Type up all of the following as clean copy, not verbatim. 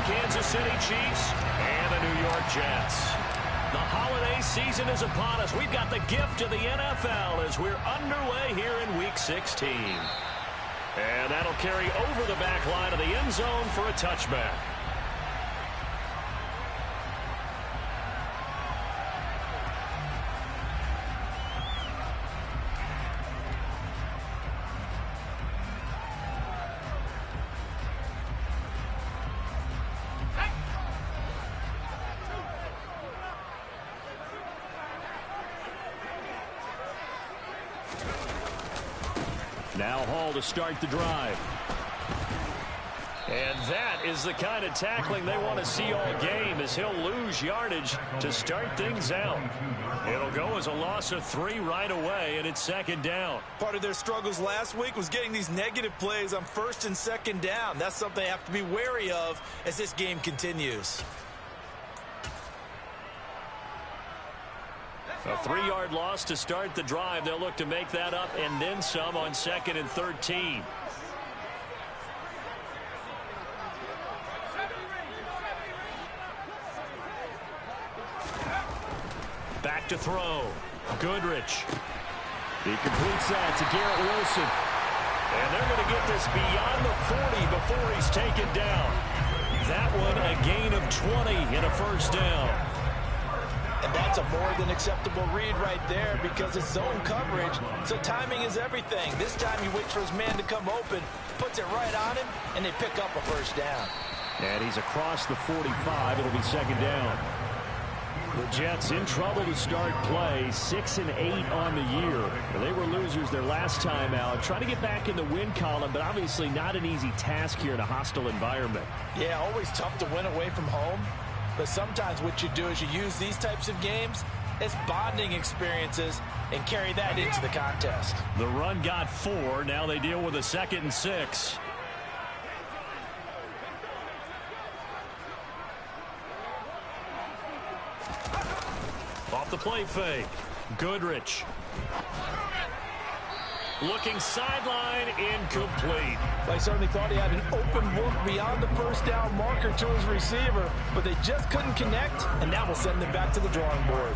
the Kansas City Chiefs and the New York Jets. The holiday season is upon us. We've got the gift of the NFL as we're underway here in Week 16. And that'll carry over the back line of the end zone for a touchback. Now Hall to start the drive. And that is the kind of tackling they want to see all game, as he'll lose yardage to start things out. It'll go as a loss of 3 right away, and it's second down. Part of their struggles last week was getting these negative plays on first and second down. That's something they have to be wary of as this game continues. A 3-yard loss to start the drive. They'll look to make that up and then some on 2nd and 13. Back to throw. Goodrich. He completes that to Garrett Wilson. And they're going to get this beyond the 40 before he's taken down. That one a gain of 20 and a first down. And that's a more than acceptable read right there because it's zone coverage, so timing is everything. This time he waits for his man to come open, puts it right on him, and they pick up a first down. And he's across the 45. It'll be second down. The Jets in trouble to start play, 6-8 on the year. They were losers their last time out. Trying to get back in the win column, but obviously not an easy task here in a hostile environment. Yeah, always tough to win away from home. But sometimes what you do is you use these types of games as bonding experiences and carry that into the contest. The run got 4. Now they deal with a 2nd and 6. Off the play fake. Goodrich. Looking sideline, incomplete. I certainly thought he had an open look beyond the first down marker to his receiver, but they just couldn't connect, and that will send them back to the drawing board.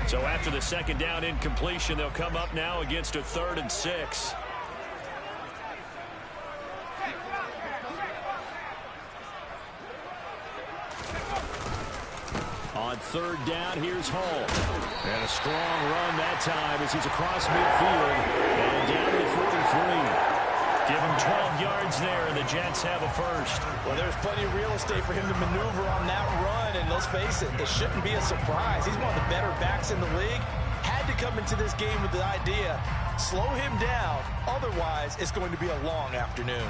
So after the second down incompletion, they'll come up now against a 3rd and 6. On 3rd down, here's Hall. And a strong run that time as he's across midfield and down to the 43. Give him 12 yards there, and the Jets have a first. Well, there's plenty of real estate for him to maneuver on that run, and let's face it, it shouldn't be a surprise. He's one of the better backs in the league. Had to come into this game with the idea, slow him down, otherwise it's going to be a long afternoon.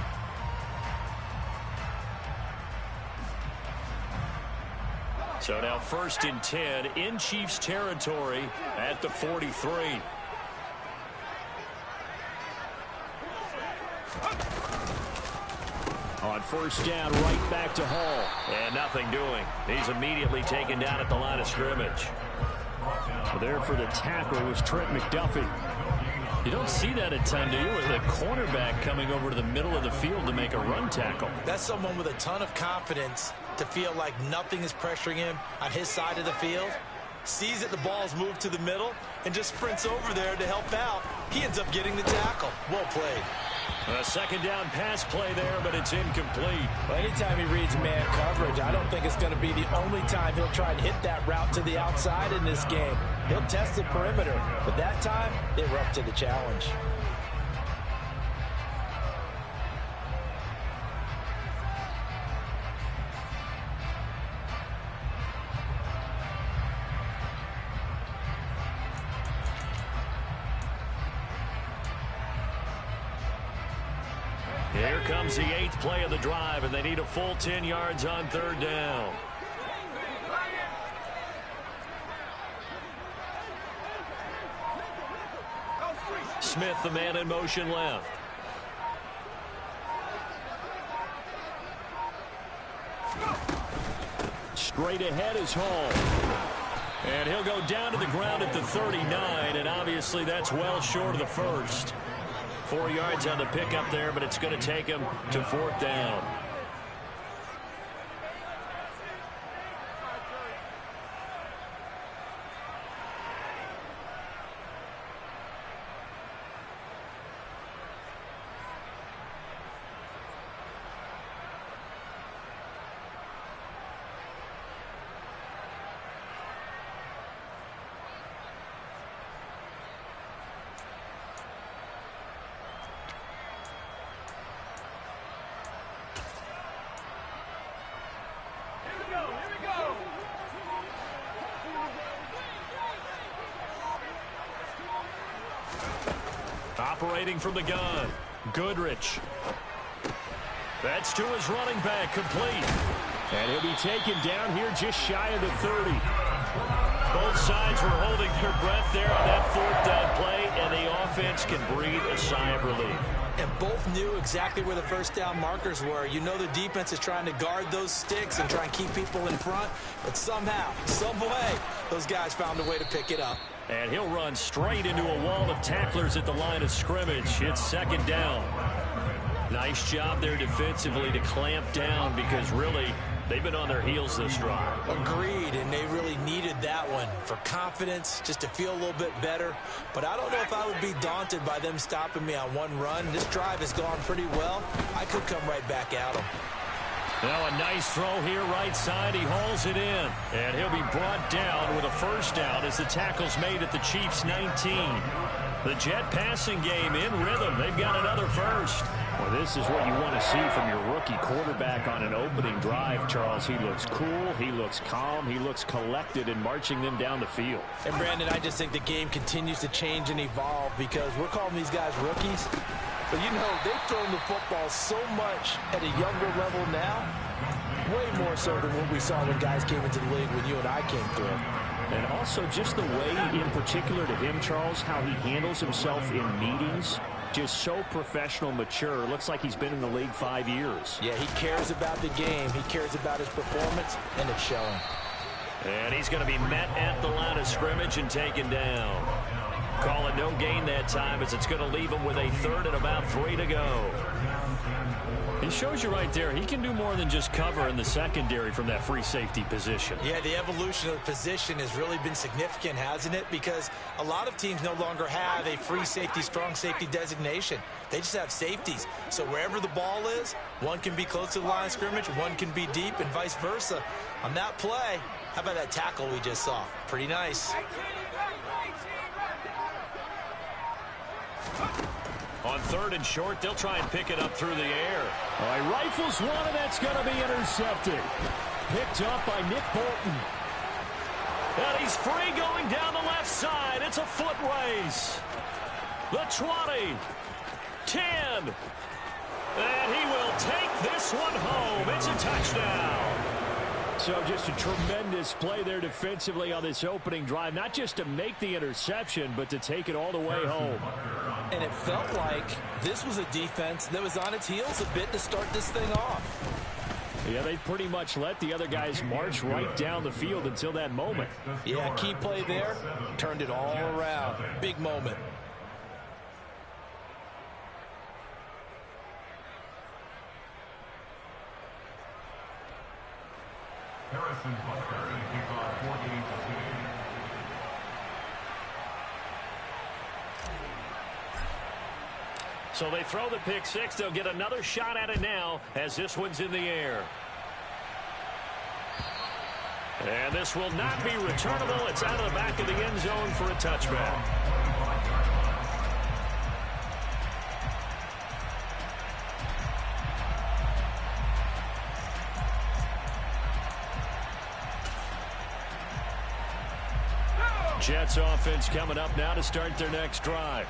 So now 1st and 10 in Chiefs territory at the 43. On 1st down, right back to Hall. And nothing doing. He's immediately taken down at the line of scrimmage. There for the tackle was Trent McDuffie. You don't see that a ton, do you? With a cornerback coming over to the middle of the field to make a run tackle. That's someone with a ton of confidence to feel like nothing is pressuring him on his side of the field. Sees that the ball's moved to the middle and just sprints over there to help out. He ends up getting the tackle. Well played. A 2nd down pass play there, but it's incomplete. Well, anytime he reads man coverage, I don't think it's going to be the only time he'll try and hit that route to the outside in this game. He'll test the perimeter, but that time, they were up to the challenge. Here comes the 8th play of the drive, and they need a full 10 yards on 3rd down. Smith, the man in motion left. Straight ahead is Hall. And he'll go down to the ground at the 39, and obviously that's well short of the first. 4 yards on the pickup there, but it's going to take him to 4th down. Operating from the gun, Goodrich. That's to his running back, complete. And he'll be taken down here just shy of the 30. Both sides were holding their breath there on that 4th down play, and the offense can breathe a sigh of relief. And both knew exactly where the first down markers were. You know the defense is trying to guard those sticks and try and keep people in front, but somehow, some way, those guys found a way to pick it up. And he'll run straight into a wall of tacklers at the line of scrimmage. It's 2nd down. Nice job there defensively to clamp down, because really they've been on their heels this drive. Agreed, and they really needed that one for confidence, just to feel a little bit better. But I don't know if I would be daunted by them stopping me on one run. This drive has gone pretty well. I could come right back at them. Now a nice throw here right side. He hauls it in. And he'll be brought down with a 1st down as the tackle's made at the Chiefs' 19. The Jet passing game in rhythm. They've got another first. Well, this is what you want to see from your rookie quarterback on an opening drive, Charles. He looks cool. He looks calm. He looks collected in marching them down the field. And, Brandon, I just think the game continues to change and evolve, because we're calling these guys rookies. But, you know, they've thrown the football so much at a younger level now, way more so than what we saw when guys came into the league when you and I came through. And also just the way, in particular to him, Charles, how he handles himself in meetings. Just so professional, mature. Looks like he's been in the league 5 years. Yeah, he cares about the game. He cares about his performance, and it's showing. And he's going to be met at the line of scrimmage and taken down. Call it no gain that time, as it's going to leave him with a 3rd and about 3 to go. He shows you right there, he can do more than just cover in the secondary from that free safety position. Yeah, the evolution of the position has really been significant, hasn't it? Because a lot of teams no longer have a free safety, strong safety designation. They just have safeties. So wherever the ball is, one can be close to the line of scrimmage, one can be deep, and vice versa. On that play, how about that tackle we just saw? Pretty nice. On 3rd and short, they'll try and pick it up through the air. All right, rifles one, and that's going to be intercepted. Picked up by Nick Bolton. And he's free going down the left side. It's a foot race. The 20, 10. And he will take this one home. It's a touchdown. So just a tremendous play there defensively on this opening drive. Not just to make the interception, but to take it all the way home. And it felt like this was a defense that was on its heels a bit to start this thing off. Yeah, they pretty much let the other guys march right down the field until that moment. Yeah, key play there. Turned it all around. Big moment. Harrison Butker, and kickoff 48-2. So they throw the pick six. They'll get another shot at it now as this one's in the air. And this will not be returnable. It's out of the back of the end zone for a touchback. Jets offense coming up now to start their next drive.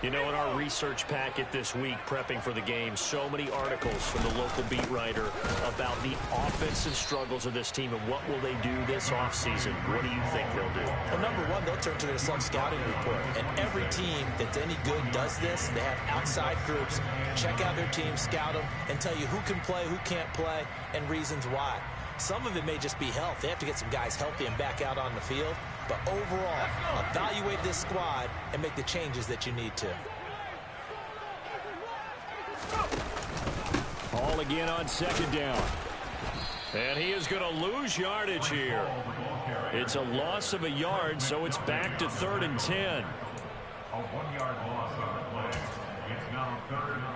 You know, in our research packet this week, prepping for the game, so many articles from the local beat writer about the offensive struggles of this team and what will they do this offseason. What do you think they'll do? Well, number one, they'll turn to their self-scouting report. And every team that's any good does this. They have outside groups. Check out their team, scout them, and tell you who can play, who can't play, and reasons why. Some of it may just be health. They have to get some guys healthy and back out on the field. But overall, evaluate this squad and make the changes that you need to. Ball again on second down. And he is going to lose yardage here. It's a loss of a yard, so it's back to 3rd and 10. A 1-yard loss on the play. It's now 3rd and 10.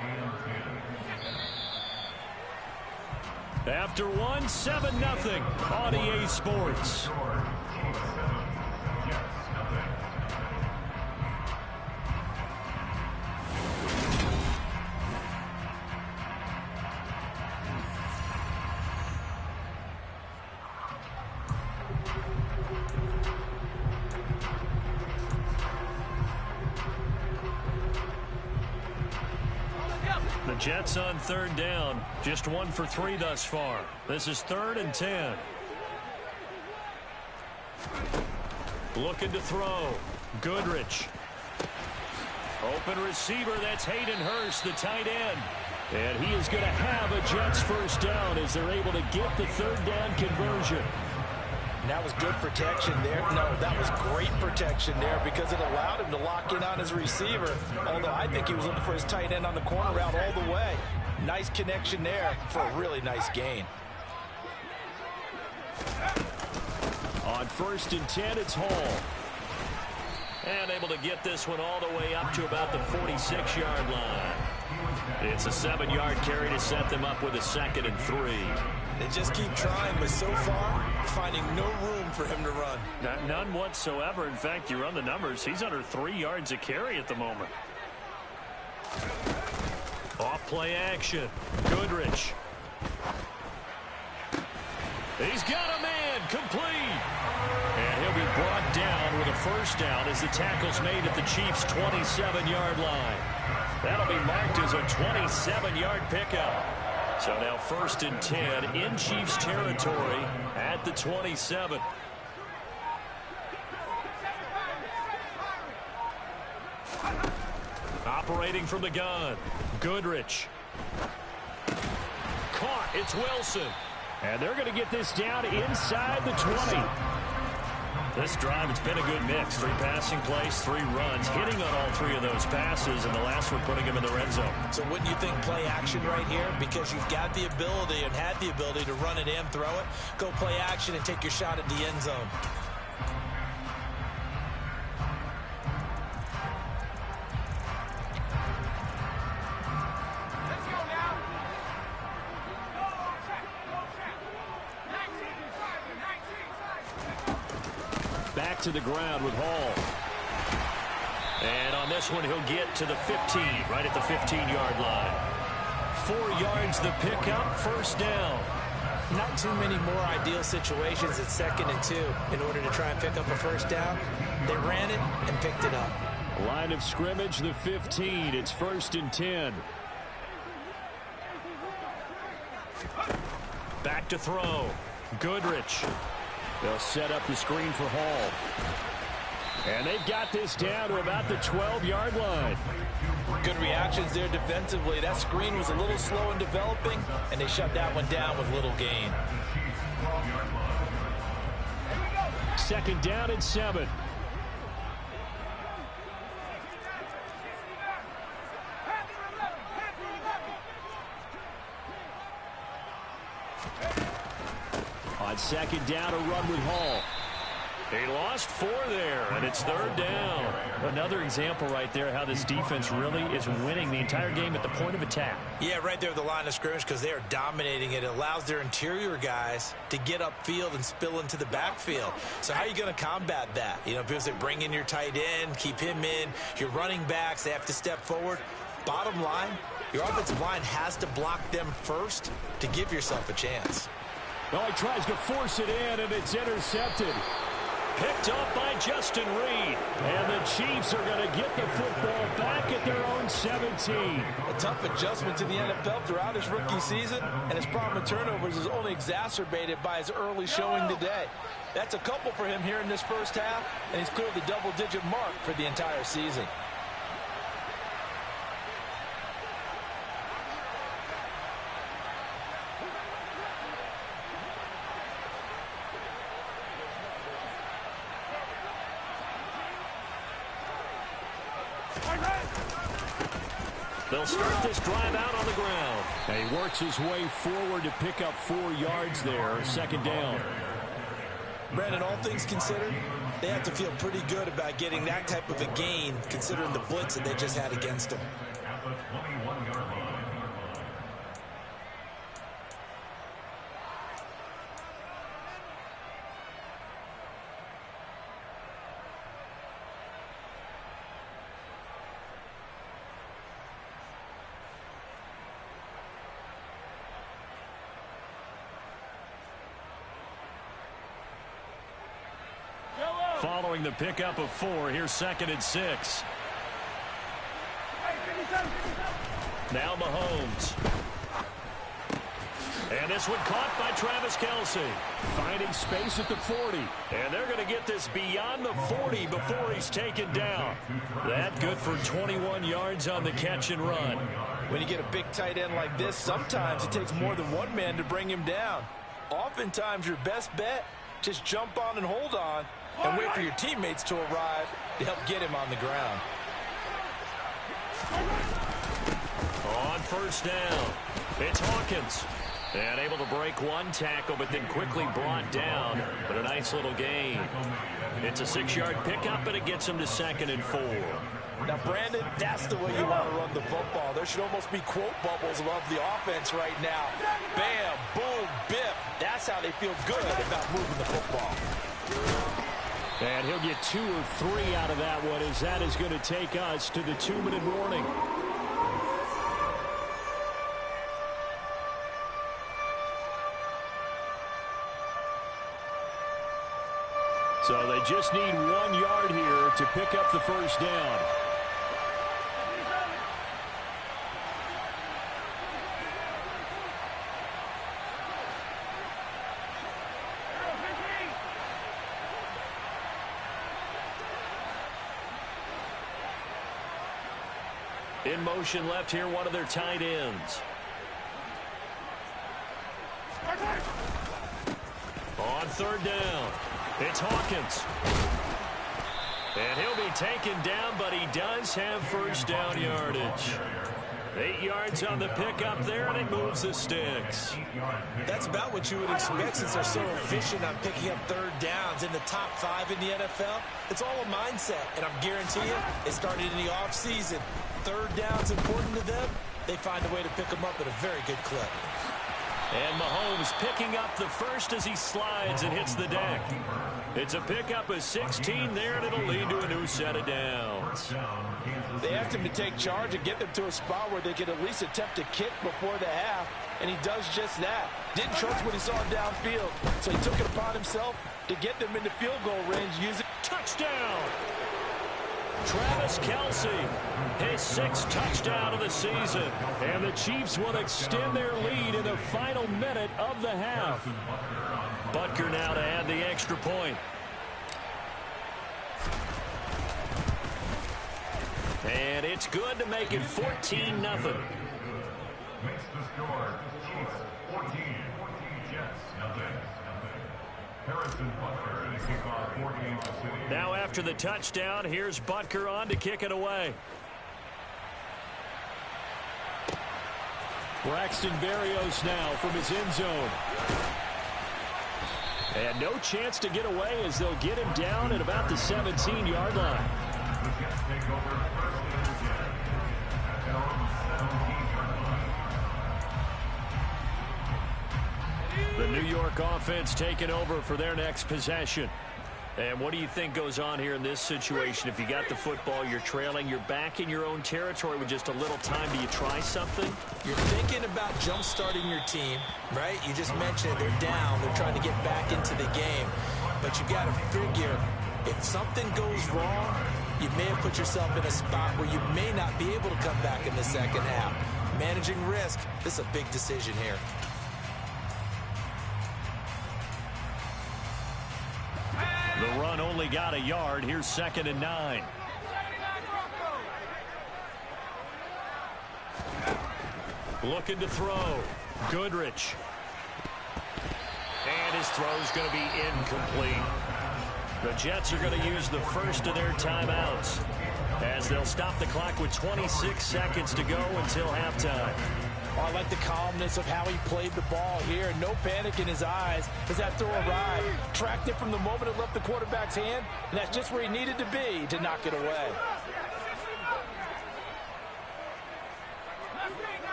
After 7-0 on EA Sports. The Jets on 3rd down, just 1 for 3 thus far. This is 3rd and 10. Looking to throw. Goodrich. Open receiver, that's Hayden Hurst, the tight end. And he is going to have a Jets first down as they're able to get the 3rd down conversion. And that was good protection there. No, that was great protection there because it allowed him to lock in on his receiver. Although I think he was looking for his tight end on the corner route all the way. Nice connection there for a really nice gain. On 1st and 10, it's Hall. And able to get this one all the way up to about the 46-yard line. It's a 7-yard carry to set them up with a 2nd and 3. They just keep trying, but so far, finding no room for him to run. None whatsoever. In fact, you run the numbers. He's under 3 yards a carry at the moment. Off play action. Goodrich. He's got a man complete. And he'll be brought down with a first down as the tackle's made at the Chiefs' 27-yard line. That'll be marked as a 27-yard pickup. So now 1st and 10 in Chiefs territory at the 27. Operating from the gun. Goodrich. Caught. It's Wilson. And they're going to get this down inside the 20. This drive, it's been a good mix. 3 passing plays, 3 runs, hitting on all 3 of those passes, and the last one putting him in the red zone. So wouldn't you think play action right here? Because you've got the ability and had the ability to run it and throw it. Go play action and take your shot at the end zone. Back to the ground with Hall. And on this one, he'll get to the 15, right at the 15-yard line. 4 yards the pickup, first down. Not too many more ideal situations at 2nd and 2 in order to try and pick up a first down. They ran it and picked it up. Line of scrimmage, the 15. It's 1st and 10. Back to throw. Goodrich. They'll set up the screen for Hall. And they've got this down to about the 12-yard line. Good reactions there defensively. That screen was a little slow in developing, and they shut that one down with little gain. 2nd down and 7. On 2nd down, a run with Hall. He lost 4 there, and it's 3rd down. Another example right there how this defense really is winning the entire game at the point of attack. Yeah, right there at the line of scrimmage because they are dominating it. It allows their interior guys to get upfield and spill into the backfield. So how are you going to combat that? You know, because they bring in your tight end, keep him in. Your running backs, they have to step forward. Bottom line, your offensive line has to block them first to give yourself a chance. Well, he tries to force it in, and it's intercepted. Picked off by Justin Reed. And the Chiefs are going to get the football back at their own 17. A tough adjustment to the NFL throughout his rookie season, and his problem with turnovers is only exacerbated by his early showing today. That's a couple for him here in this first half, and he's cleared the double-digit mark for the entire season. They'll start this drive out on the ground. And he works his way forward to pick up 4 yards there. Second down. Brandon, all things considered, they have to feel pretty good about getting that type of a gain, considering the blitz that they just had against them. At the 21-yard line. Following the pickup of 4, here's 2nd and 6. Now Mahomes. And this one caught by Travis Kelce. Finding space at the 40. And they're going to get this beyond the 40 before he's taken down. That good for 21 yards on the catch and run. When you get a big tight end like this, sometimes it takes more than one man to bring him down. Oftentimes your best bet, just jump on and hold on and wait for your teammates to arrive to help get him on the ground. On first down, it's Hawkins. And able to break one tackle, but then quickly brought down. But a nice little gain. It's a 6-yard pickup, and it gets him to 2nd and 4. Now, Brandon, that's the way you want to run the football. There should almost be quote bubbles above the offense right now. Bam, boom, biff. That's how they feel good about moving the football. And he'll get 2 or 3 out of that one, as that is going to take us to the 2-minute warning. So they just need 1 yard here to pick up the first down. In motion left here, one of their tight ends. On third down, it's Hawkins. And he'll be taken down, but he does have first down yardage. 8 yards on the pickup there, and it moves the sticks. That's about what you would expect since they're so efficient on picking up third downs in the top 5 in the NFL. It's all a mindset, and I'm guaranteeing you, it started in the offseason. Third down's important to them. They find a way to pick them up at a very good clip. And Mahomes picking up the first as he slides and hits the deck. It's a pickup of 16 there, and it'll lead to a new set of downs. They asked him to take charge and get them to a spot where they could at least attempt a kick before the half, and he does just that. Didn't trust what he saw downfield, so he took it upon himself to get them into field goal range using touchdown. Travis Kelce, his 6th touchdown of the season. And the Chiefs will extend their lead in the final minute of the half. Butker now to add the extra point. And it's good to make it 14-0. Makes the score, Chiefs 14, Jets nothing. Harrison Butker to kick off 14 to City. Now after the touchdown, here's Butker on to kick it away. Braxton Berrios now from his end zone. And no chance to get away as they'll get him down at about the 17-yard line. The Jets take over first and 10 at their own 17-yard line. The New York offense taking over for their next possession. And what do you think goes on here in this situation? If you got the football, you're trailing, you're back in your own territory with just a little time. Do you try something? You're thinking about jump-starting your team, right? You just mentioned it. They're down. They're trying to get back into the game. But you got to figure, if something goes wrong, you may have put yourself in a spot where you may not be able to come back in the second half. Managing risk, this is a big decision here. The run only got a yard. Here's 2nd and 9. Looking to throw. Goodrich. And his throw's going to be incomplete. The Jets are going to use the first of their timeouts. as they'll stop the clock with 26 seconds to go until halftime. Oh, I like the calmness of how he played the ball here. No panic in his eyes as that throw arrived. Tracked it from the moment it left the quarterback's hand, and that's just where he needed to be to knock it away.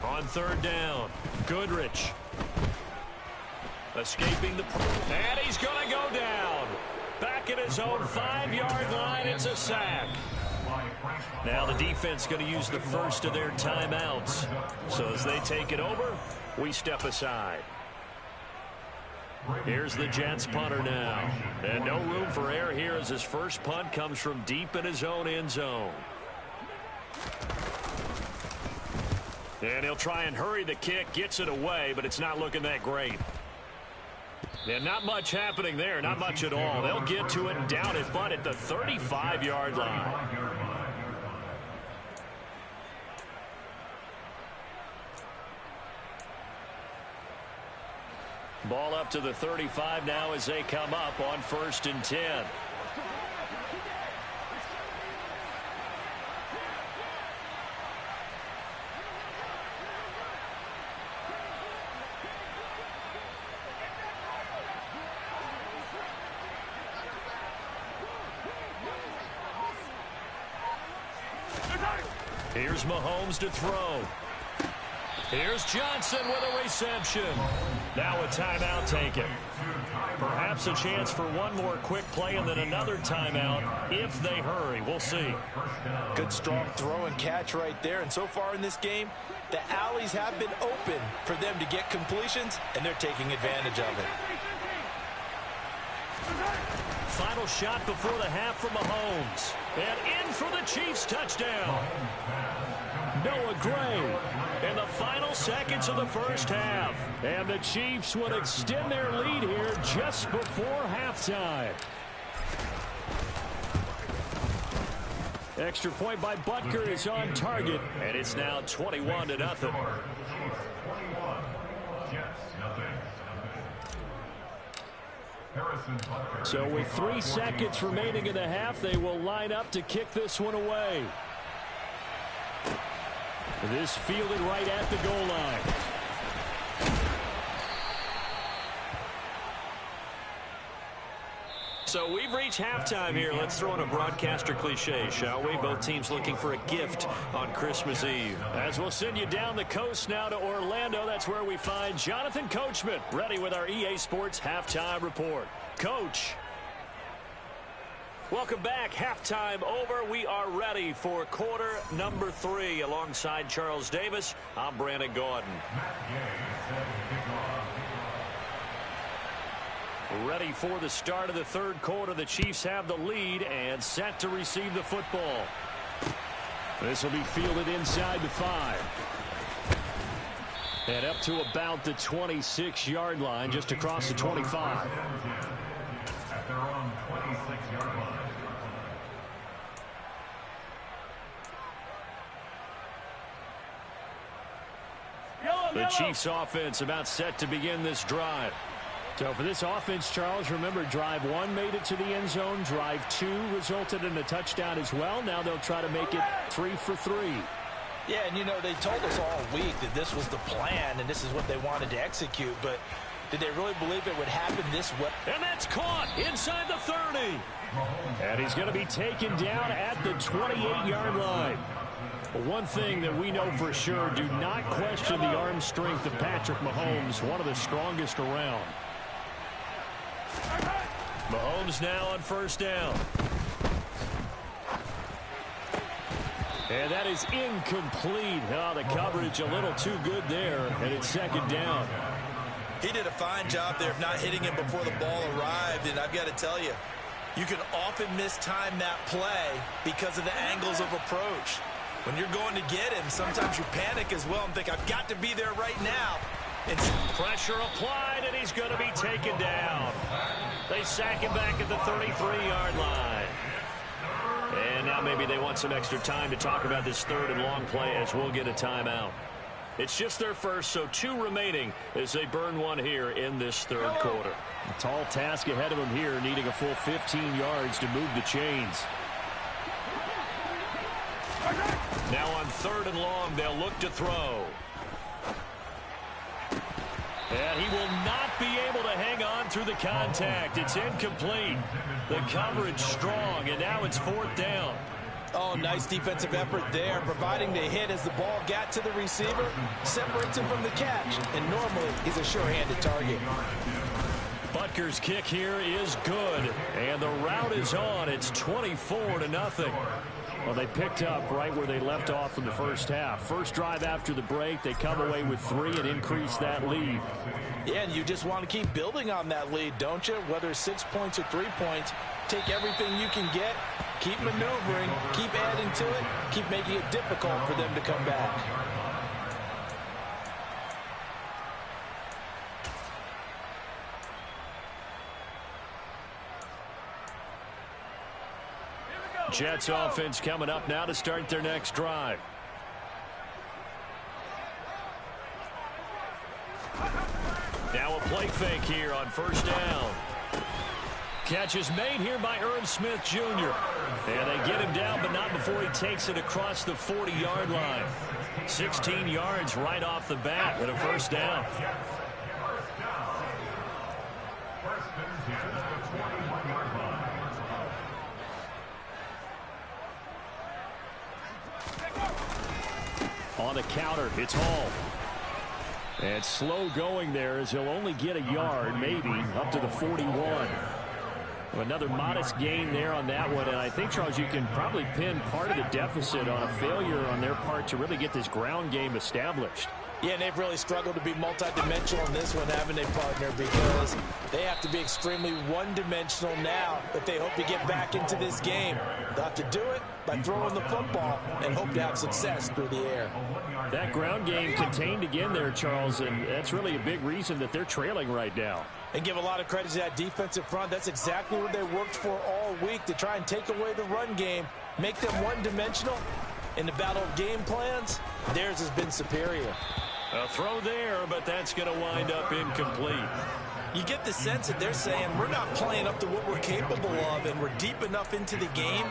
On third down, Goodrich. Escaping the... And he's going to go down. Back at his own 5-yard line, it's a sack. Now the defense going to use the first of their timeouts. So as they take it over, we step aside. Here's the Jets punter now. And no room for error here as his first punt comes from deep in his own end zone. And he'll try and hurry the kick, gets it away, but it's not looking that great. Yeah, not much happening there, not much at all. They'll get to it and down it, but at the 35-yard line. Ball up to the 35 now as they come up on 1st and 10. Here's Mahomes to throw. Here's Johnson with a reception. Now a timeout taken. Perhaps a chance for one more quick play and then another timeout if they hurry. We'll see. Good strong throw and catch right there. And so far in this game, the alleys have been open for them to get completions, and they're taking advantage of it. Final shot before the half from Mahomes. And in for the Chiefs touchdown. Noah Gray in the final seconds of the first half. And the Chiefs would extend their lead here just before halftime. Extra point by Butker is on target. And it's now 21-0. So with 3 seconds remaining in the half, they will line up to kick this one away. This fielded right at the goal line. So we've reached halftime here. Let's throw in a broadcaster cliche, shall we? Both teams looking for a gift on Christmas Eve. As we'll send you down the coast now to Orlando, that's where we find Jonathan Coachman, ready with our EA Sports Halftime Report. Coach. Welcome back. Halftime over. We are ready for quarter number 3. Alongside Charles Davis, I'm Brandon Gordon. Ready for the start of the third quarter. The Chiefs have the lead and set to receive the football. This will be fielded inside the 5. And up to about the 26-yard line, just across the 25. At their own 26-yard line. The Chiefs offense about set to begin this drive. So for this offense, Charles, remember drive 1 made it to the end zone. Drive 2 resulted in a touchdown as well. Now they'll try to make it 3 for 3. Yeah, and you know, they told us all week that this was the plan and this is what they wanted to execute, but did they really believe it would happen this way? And that's caught inside the 30. And he's going to be taken down at the 28-yard line. One thing that we know for sure, do not question the arm strength of Patrick Mahomes, one of the strongest around. Mahomes now on first down. And that is incomplete. Oh, the coverage a little too good there, and it's second down. He did a fine job there of not hitting him before the ball arrived, and I've got to tell you, you can often mistime that play because of the angles of approach. When you're going to get him, sometimes you panic as well and think, I've got to be there right now. It's pressure applied, and he's going to be taken down. They sack him back at the 33-yard line. And now Now maybe they want some extra time to talk about this third and long play as we'll get a timeout. It's just their first, so 2 remaining as they burn one here in this third quarter. A tall task ahead of them here, needing a full 15 yards to move the chains. Now on 3rd and long, they'll look to throw. And he will not be able to hang on through the contact. It's incomplete. The coverage strong, and now it's 4th down. Oh, nice defensive effort there, providing the hit as the ball got to the receiver, separates him from the catch, and normally he's a sure-handed target. Butker's kick here is good, and the route is on. It's 24-0. Well, they picked up right where they left off in the first half. First drive after the break, they come away with 3 and increase that lead. Yeah, and you just want to keep building on that lead, don't you? Whether 6 points or 3 points, take everything you can get, keep maneuvering, keep adding to it, keep making it difficult for them to come back. Jets offense coming up now to start their next drive. Now a play fake here on 1st down. Catch is made here by Irv Smith Jr. And they get him down, but not before he takes it across the 40-yard line. 16 yards right off the bat and a 1st down. On the counter, it's Hall. And slow going there as he'll only get a yard, maybe, up to the 41. Another modest gain there on that one, and I think, Charles, you can probably pin part of the deficit on a failure on their part to really get this ground game established. Yeah, and they've really struggled to be multidimensional in this one, haven't they, partner? Because they have to be extremely one-dimensional now if they hope to get back into this game. They'll have to do it by throwing the football and hope to have success through the air. That ground game contained again there, Charles, and that's really a big reason that they're trailing right now. And give a lot of credit to that defensive front. That's exactly what they worked for all week, to try and take away the run game, make them one-dimensional. In the battle of game plans, theirs has been superior. A throw there, but that's going to wind up incomplete. You get the sense that they're saying we're not playing up to what we're capable of, and we're deep enough into the game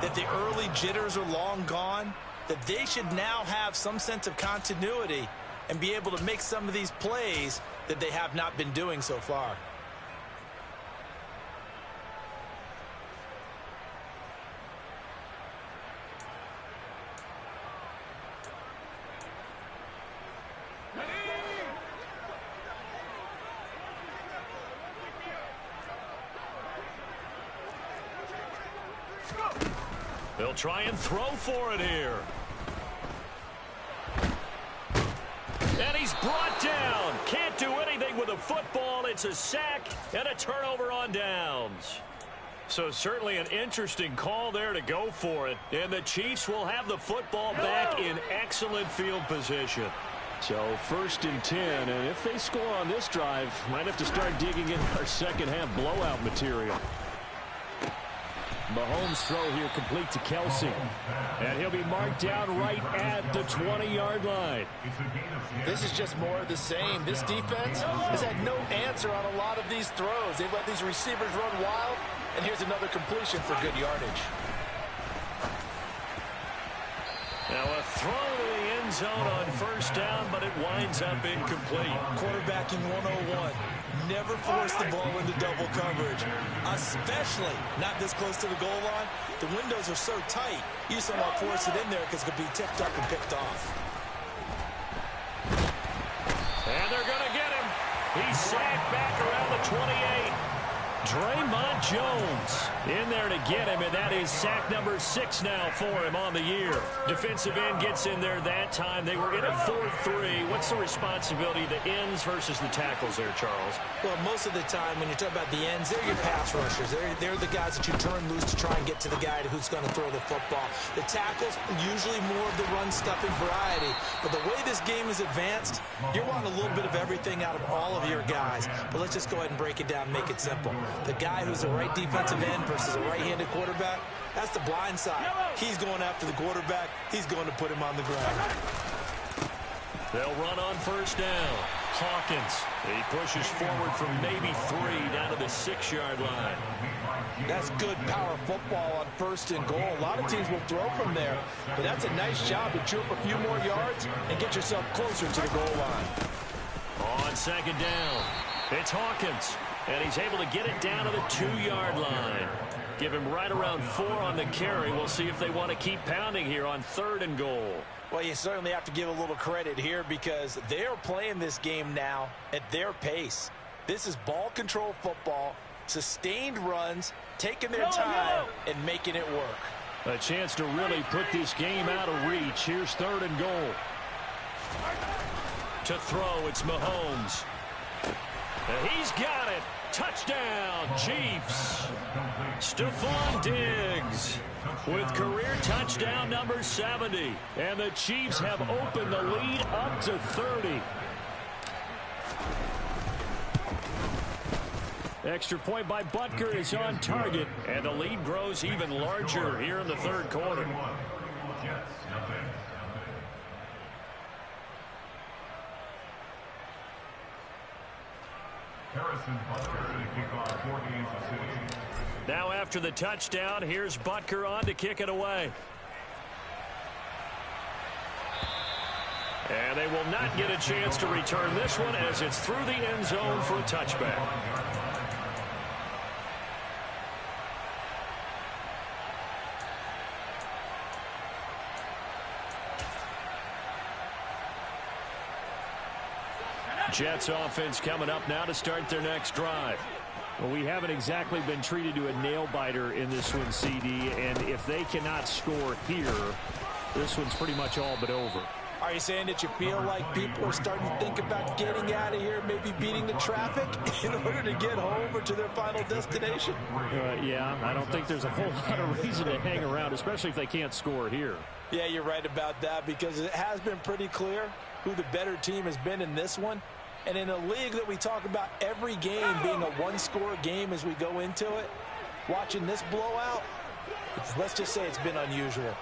that the early jitters are long gone, that they should now have some sense of continuity and be able to make some of these plays that they have not been doing so far. They'll try and throw for it here. And he's brought down. Can't do anything with a football. It's a sack and a turnover on downs. So certainly an interesting call there to go for it. And the Chiefs will have the football back in excellent field position. So 1st and 10, and if they score on this drive, might have to start digging in our second half blowout material. Mahomes' throw here complete to Kelsey. And he'll be marked down right at the 20-yard line. This is just more of the same. This defense has had no answer on a lot of these throws. They've let these receivers run wild, and here's another completion for good yardage. Now a throw to the end zone on 1st down, but it winds up incomplete. Quarterbacking 101. Never force the ball into double coverage, especially not this close to the goal line. The windows are so tight, you just don't want to force it in there because it could be tipped up and picked off. And they're going to get him. He's sacked back around the 28. Draymond Jones in there to get him, and that is sack number 6 now for him on the year. Defensive end gets in there that time. They were in a 4-3. What's the responsibility of the ends versus the tackles there, Charles? Well, most of the time when you're talking about the ends, they're your pass rushers. They're the guys that you turn loose to try and get to the guy who's going to throw the football. The tackles, usually more of the run-stuffing variety. But the way this game is advanced, you're wanting a little bit of everything out of all of your guys. But let's just go ahead and break it down and make it simple. The guy who's the right defensive end versus a right-handed quarterback, that's the blind side. He's going after the quarterback. He's going to put him on the ground. They'll run on first down. Hawkins. He pushes forward from maybe 3 down to the 6-yard line. That's good power football on first and goal. A lot of teams will throw from there, but that's a nice job to chew up a few more yards and get yourself closer to the goal line. On second down, it's Hawkins, and he's able to get it down to the 2-yard line. Give him right around 4 on the carry. We'll see if they want to keep pounding here on 3rd and goal. Well, you certainly have to give a little credit here because they're playing this game now at their pace. This is ball control football, sustained runs, taking their time and making it work. A chance to really put this game out of reach. Here's 3rd and goal. To throw, it's Mahomes. He's got it. Touchdown, Chiefs. Stephon Diggs with career touchdown number 70. And the Chiefs have opened the lead up to 30. Extra point by Butker is on target. And the lead grows even larger here in the 3rd quarter. Now after the touchdown, here's Butker on to kick it away. And they will not get a chance to return this one as it's through the end zone for a touchback. Jets offense coming up now to start their next drive. Well, we haven't exactly been treated to a nail-biter in this one, CD, and if they cannot score here, this one's pretty much all but over. Are you saying that you feel like people are starting to think about getting out of here, maybe beating the traffic in order to get home or to their final destination? Yeah, I don't think there's a whole lot of reason to hang around, especially if they can't score here. Yeah, you're right about that because it has been pretty clear who the better team has been in this one. And in a league that we talk about every game being a one-score game as we go into it, watching this blowout, let's just say it's been unusual.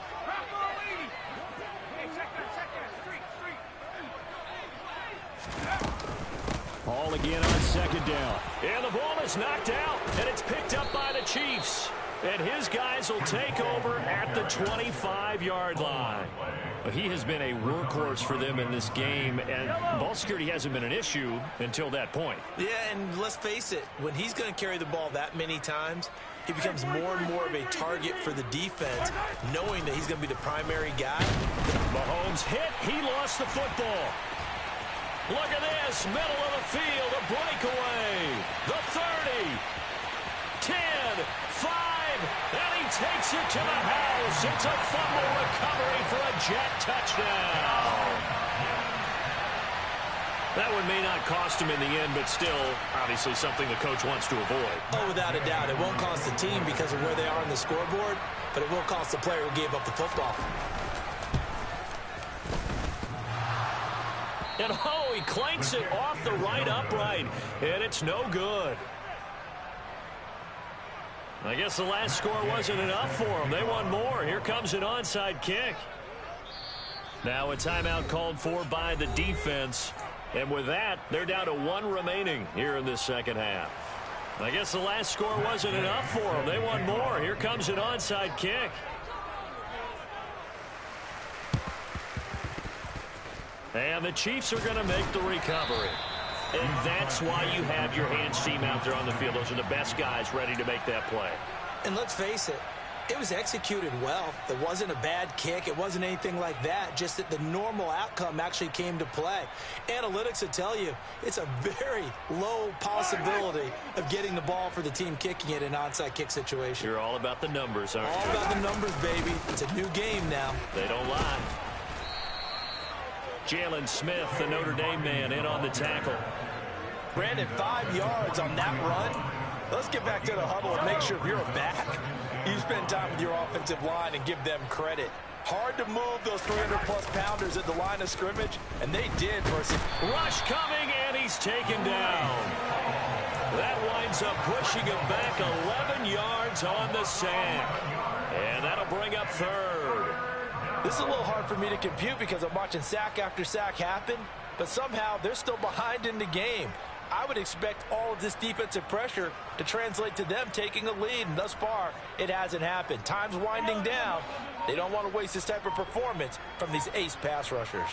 Ball again on second down. And the ball is knocked out, and it's picked up by the Chiefs. And his guys will take over at the 25-yard line. He has been a workhorse for them in this game, and ball security hasn't been an issue until that point. Yeah, and let's face it, when he's going to carry the ball that many times, he becomes more and more of a target for the defense, knowing that he's going to be the primary guy. Mahomes hit. He lost the football. Look at this. Middle of the field, a breakaway. The 30. 10, 5, and he takes it to the house. It's a fumble recovery for a Jet touchdown. That one may not cost him in the end, but still, obviously something the coach wants to avoid. Oh, without a doubt. It won't cost the team because of where they are on the scoreboard, but it will cost the player who gave up the football. And oh, he clanks it off the right upright, and it's no good. I guess the last score wasn't enough for them. They want more. Here comes an onside kick. Now a timeout called for by the defense. And with that, they're down to 1 remaining here in this second half. I guess the last score wasn't enough for them. They want more. Here comes an onside kick. And the Chiefs are going to make the recovery. And that's why you have your hands team out there on the field. Those are the best guys ready to make that play. And let's face it, it was executed well. It wasn't a bad kick. It wasn't anything like that. Just that the normal outcome actually came to play. Analytics will tell you it's a very low possibility of getting the ball for the team kicking it in an onside kick situation. You're all about the numbers, aren't you? All about the numbers, baby. It's a new game now. They don't lie. Jalen Smith, the Notre Dame man, in on the tackle. Brandon, 5 yards on that run. Let's get back to the huddle and make sure if you're a back, you spend time with your offensive line and give them credit. Hard to move those 300-plus pounders at the line of scrimmage, and they did versus. Rush coming, and he's taken down. That winds up pushing him back 11 yards on the sack. And that'll bring up third. This is a little hard for me to compute because I'm watching sack after sack happen, but somehow they're still behind in the game. I would expect all of this defensive pressure to translate to them taking a lead, and thus far, it hasn't happened. Time's winding down. They don't want to waste this type of performance from these ace pass rushers.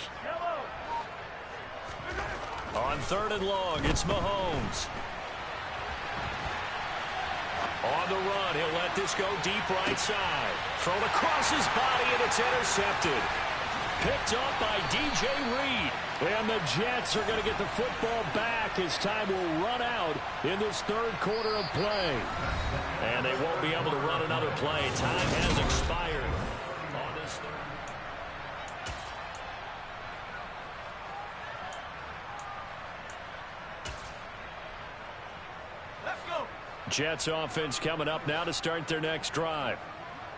On 3rd and long, it's Mahomes. On the run, he'll let this go deep right side. Thrown across his body, and it's intercepted. Picked up by DJ Reed. And the Jets are going to get the football back as time will run out in this 3rd quarter of play. And they won't be able to run another play. Time has expired on this 3rd. Jets offense coming up now to start their next drive.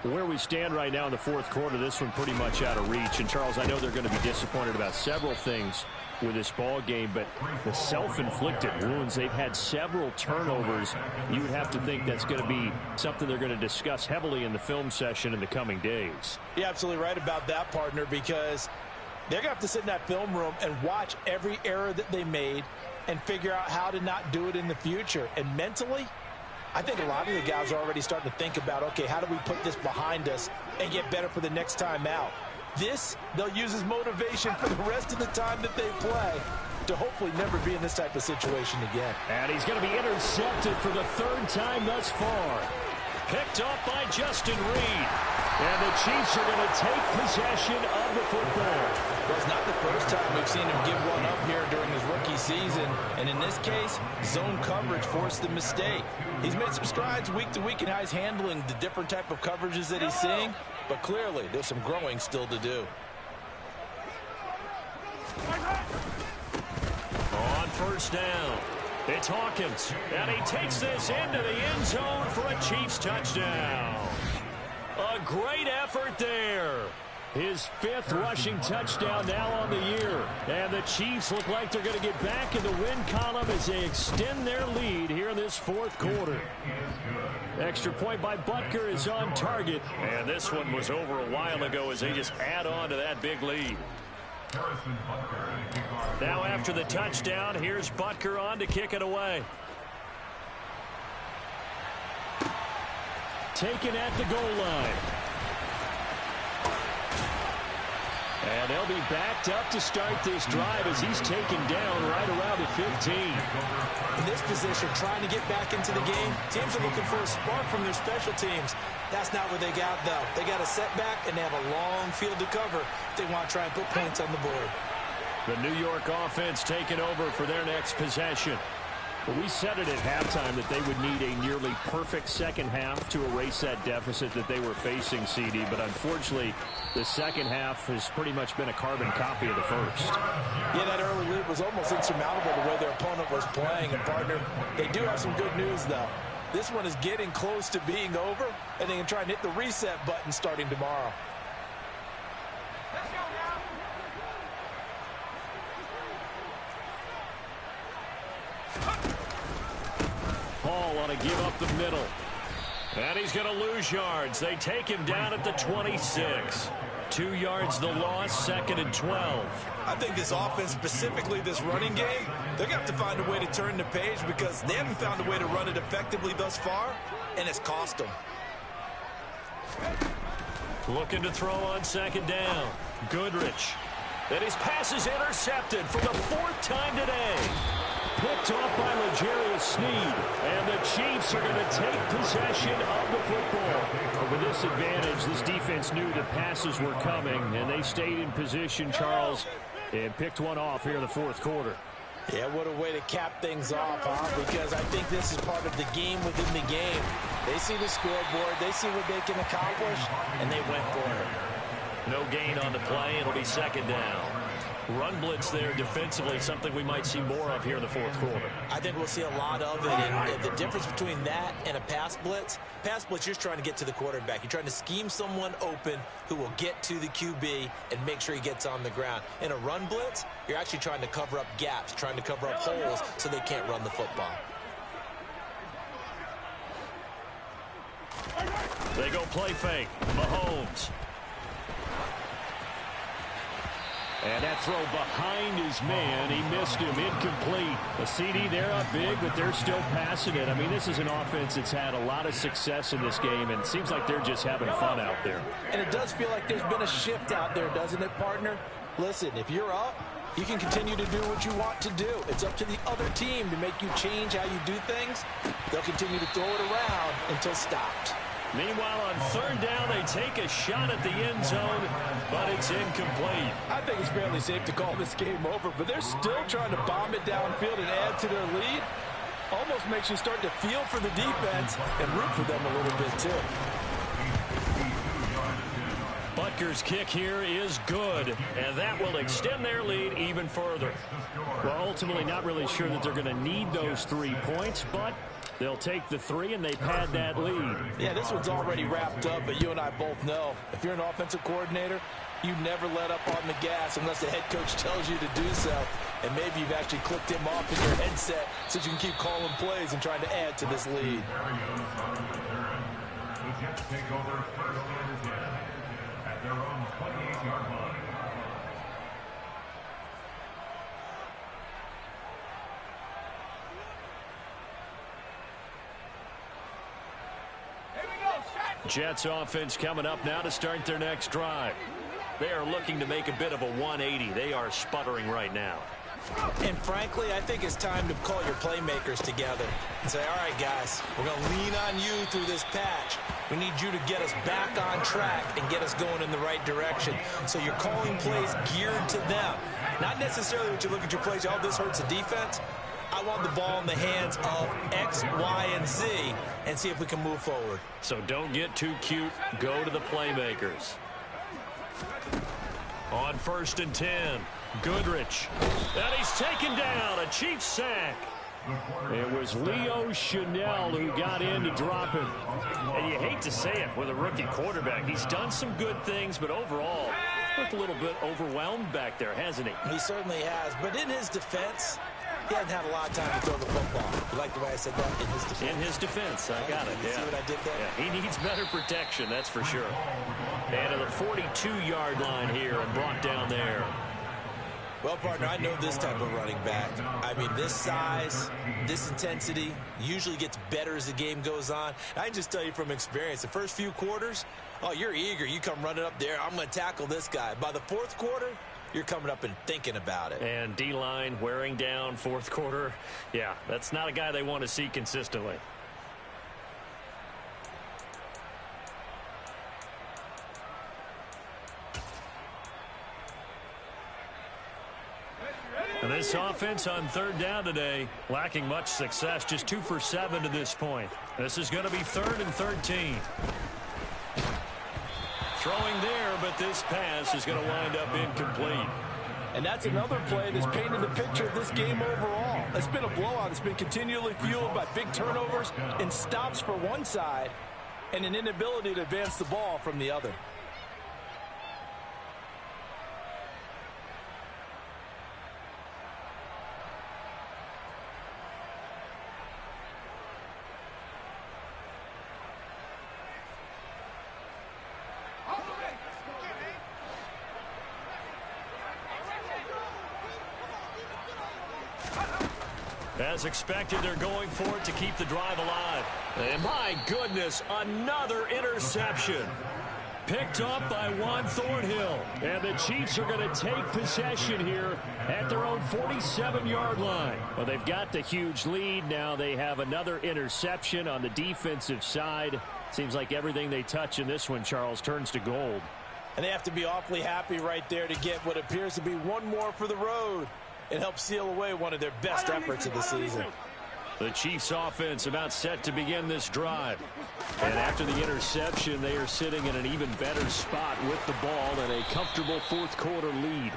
Where we stand right now in the 4th quarter, this one pretty much out of reach. And, Charles, I know they're going to be disappointed about several things with this ball game, but the self-inflicted wounds, they've had several turnovers. You would have to think that's going to be something they're going to discuss heavily in the film session in the coming days. You're absolutely right about that, partner, because they're going to have to sit in that film room and watch every error that they made and figure out how to not do it in the future. And mentally, I think a lot of the guys are already starting to think about, okay, how do we put this behind us and get better for the next time out? This, they'll use as motivation for the rest of the time that they play to hopefully never be in this type of situation again. And he's going to be intercepted for the 3rd time thus far. Picked up by Justin Reed. And the Chiefs are going to take possession of the football. Well, it's not the first time we've seen him give one up here during his rookie season. And in this case, zone coverage forced the mistake. He's made some strides week to week in how he's handling the different type of coverages that he's seeing. But clearly, there's some growing still to do. On 1st down, it's Hawkins. And he takes this into the end zone for a Chiefs touchdown. A great effort there. His 5th rushing touchdown now on the year. And the Chiefs look like they're going to get back in the win column as they extend their lead here in this 4th quarter. Extra point by Butker is on target. And this one was over a while ago as they just add on to that big lead. Now after the touchdown, here's Butker on to kick it away. Taken at the goal line. And they'll be backed up to start this drive as he's taken down right around the 15. In this position, trying to get back into the game, teams are looking for a spark from their special teams. That's not what they got, though. They got a setback, and they have a long field to cover if they want to try and put points on the board. The New York offense taking over for their next possession. Well, we said it at halftime that they would need a nearly perfect second half to erase that deficit that they were facing, CD. But unfortunately, the second half has pretty much been a carbon copy of the first. Yeah, that early lead was almost insurmountable the way their opponent was playing. And, partner, they do have some good news, though. This one is getting close to being over, and they can try and hit the reset button starting tomorrow. Hall on a give up the middle. And he's going to lose yards. They take him down at the 26. 2 yards the loss, 2nd and 12. I think this offense, specifically this running game, they're going to have to find a way to turn the page because they haven't found a way to run it effectively thus far, and it's cost them. Looking to throw on 2nd down. Goodrich. And his pass is intercepted for the 4th time today. Picked off by L'Jarius Sneed. And the Chiefs are going to take possession of the football. With this advantage, this defense knew the passes were coming, and they stayed in position, Charles, and picked one off here in the 4th quarter. Yeah, what a way to cap things off, huh? Because I think this is part of the game within the game. They see the scoreboard, they see what they can accomplish, and they went for it. No gain on the play. It'll be 2nd down. Run blitz there defensively, something we might see more of here in the 4th quarter. I think we'll see a lot of it. And the difference between that and a pass blitz, you're just trying to get to the quarterback. You're trying to scheme someone open who will get to the QB and make sure he gets on the ground. In a run blitz, you're actually trying to cover up gaps, trying to cover up holes so they can't run the football. They go play fake. Mahomes. And that throw behind his man. He missed him. Incomplete. A CD there up big, but they're still passing it. I mean, this is an offense that's had a lot of success in this game, and it seems like they're just having fun out there. And it does feel like there's been a shift out there, doesn't it, partner? Listen, if you're up, you can continue to do what you want to do. It's up to the other team to make you change how you do things. They'll continue to throw it around until stopped. Meanwhile, on third down, they take a shot at the end zone, but it's incomplete. I think it's fairly safe to call this game over, but they're still trying to bomb it downfield and add to their lead. Almost makes you start to feel for the defense and root for them a little bit, too. Butker's kick here is good, and that will extend their lead even further. Well, ultimately, not really sure that they're going to need those 3 points, but they'll take the 3 and they pad that lead. Yeah, this one's already wrapped up, but you and I both know if you're an offensive coordinator, you never let up on the gas unless the head coach tells you to do so. And maybe you've actually clicked him off in your headset so you can keep calling plays and trying to add to this lead. The Jets take over first and 10 at their own 28-yard line. Jets offense coming up now to start their next drive. They are looking to make a bit of a 180. They are sputtering right now. And frankly, I think it's time to call your playmakers together and say, all right, guys, we're going to lean on you through this patch. We need you to get us back on track and get us going in the right direction. So you're calling plays geared to them. Not necessarily when you look at your plays, oh, this hurts the defense. I want the ball in the hands of X, Y, and Z and see if we can move forward. So don't get too cute. Go to the playmakers. On 1st and 10, Goodrich. And he's taken down. A Chiefs sack. It was Leo Chenal who got in to drop him. And you hate to say it with a rookie quarterback. He's done some good things, but overall, looked a little bit overwhelmed back there, hasn't he? He certainly has. But in his defense, he hasn't had a lot of time to throw the football. You like the way I said that? In his defense. In his defense. I got it. You see what I did there? Yeah, he needs better protection, that's for sure. And to the 42-yard line here and brought down there. Well, partner, I know this type of running back. I mean, this size, this intensity usually gets better as the game goes on. I can just tell you from experience, the first few quarters, oh, you're eager. You come running up there. I'm going to tackle this guy. By the fourth quarter, you're coming up and thinking about it. And D-line wearing down fourth quarter. Yeah, that's not a guy they want to see consistently. And this offense on third down today, lacking much success, just 2 for 7 to this point. This is going to be 3rd and 13. Throwing there, but this pass is going to wind up incomplete. And that's another play that's painted the picture of this game overall. It's been a blowout. It's been continually fueled by big turnovers and stops for one side and an inability to advance the ball from the other. As expected, they're going for it to keep the drive alive. And my goodness, another interception. Picked up by Juan Thornhill. And the Chiefs are going to take possession here at their own 47-yard line. Well, they've got the huge lead. Now they have another interception on the defensive side. Seems like everything they touch in this one, Charles, turns to gold. And they have to be awfully happy right there to get what appears to be one more for the road. It helps seal away one of their best efforts of the season. The Chiefs offense about set to begin this drive. And after the interception, they are sitting in an even better spot with the ball and a comfortable fourth quarter lead.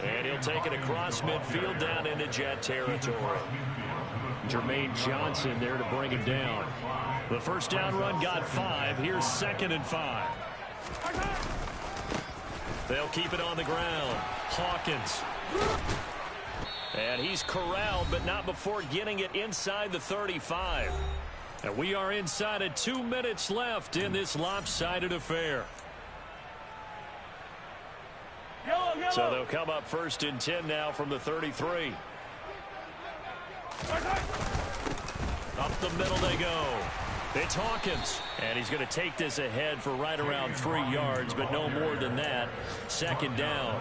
And he'll take it across midfield down into Jet territory. Jermaine Johnson there to bring him down. The first down run got 5. Here's 2nd and 5. They'll keep it on the ground. Hawkins. And he's corralled, but not before getting it inside the 35. And we are inside of 2 minutes left in this lopsided affair. So they'll come up 1st and 10 now from the 33. Up the middle they go. It's Hawkins. And he's going to take this ahead for right around 3 yards, but no more than that. 2nd down.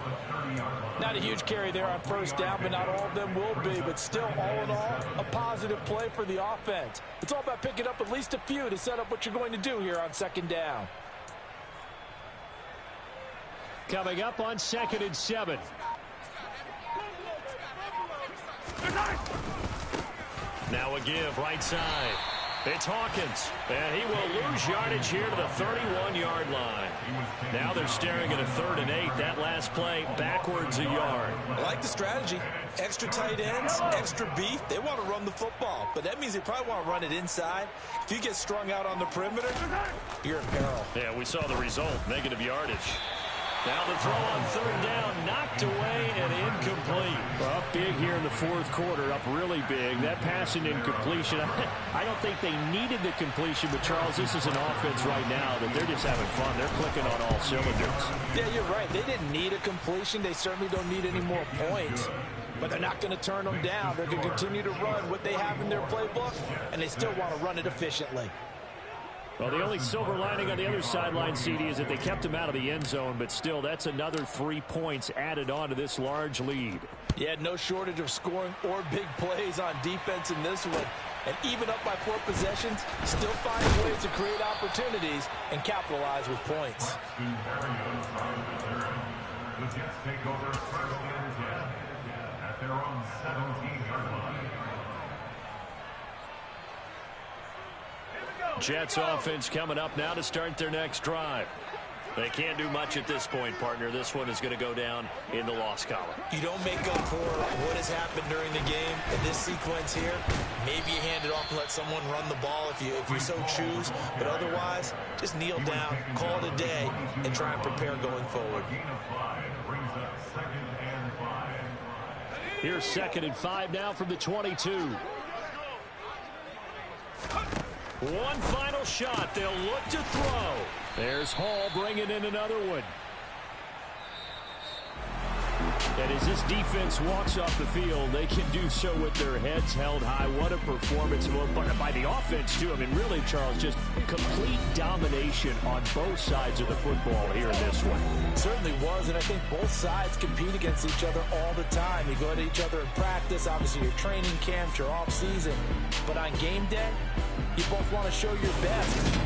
Not a huge carry there on 1st down, but not all of them will be. But still, all in all, a positive play for the offense. It's all about picking up at least a few to set up what you're going to do here on 2nd down. Coming up on 2nd and 7. Now a give right side. It's Hawkins, and he will lose yardage here to the 31-yard line. Now they're staring at a 3rd and 8. That last play backwards a yard. I like the strategy. Extra tight ends, extra beef. They want to run the football, but that means they probably want to run it inside. If you get strung out on the perimeter, you're in peril. Yeah, we saw the result, negative yardage. Now the throw on 3rd down, knocked away and incomplete. Well, up big here in the 4th quarter, up really big. That pass and incompletion, I don't think they needed the completion, but Charles, this is an offense right now that they're just having fun. They're clicking on all cylinders. Yeah, you're right. They didn't need a completion. They certainly don't need any more points. But they're not going to turn them down. They're going to continue to run what they have in their playbook, and they still want to run it efficiently. Well, the only silver lining on the other sideline, CD, is that they kept him out of the end zone, but still, that's another 3 points added on to this large lead. Yeah, no shortage of scoring or big plays on defense in this one. And even up by 4 possessions, still finding ways to create opportunities and capitalize with points. The Jets take over 1st and 10 at their own 17-yard line. Jets offense coming up now to start their next drive. They can't do much at this point, partner. This one is going to go down in the loss column. You don't make up for what has happened during the game in this sequence here. Maybe you hand it off and let someone run the ball if you so choose. But otherwise, just kneel down, call it a day, and try and prepare going forward. Here's 2nd and 5 now from the 22. One final shot. They'll look to throw. There's Hall bringing in another one. And as this defense walks off the field, they can do so with their heads held high. What a performance by the offense, too. I mean, really, Charles, just complete domination on both sides of the football here in this one. It certainly was, and I think both sides compete against each other all the time. You go at each other in practice, obviously your training camps, your off season. But on game day, you both want to show your best.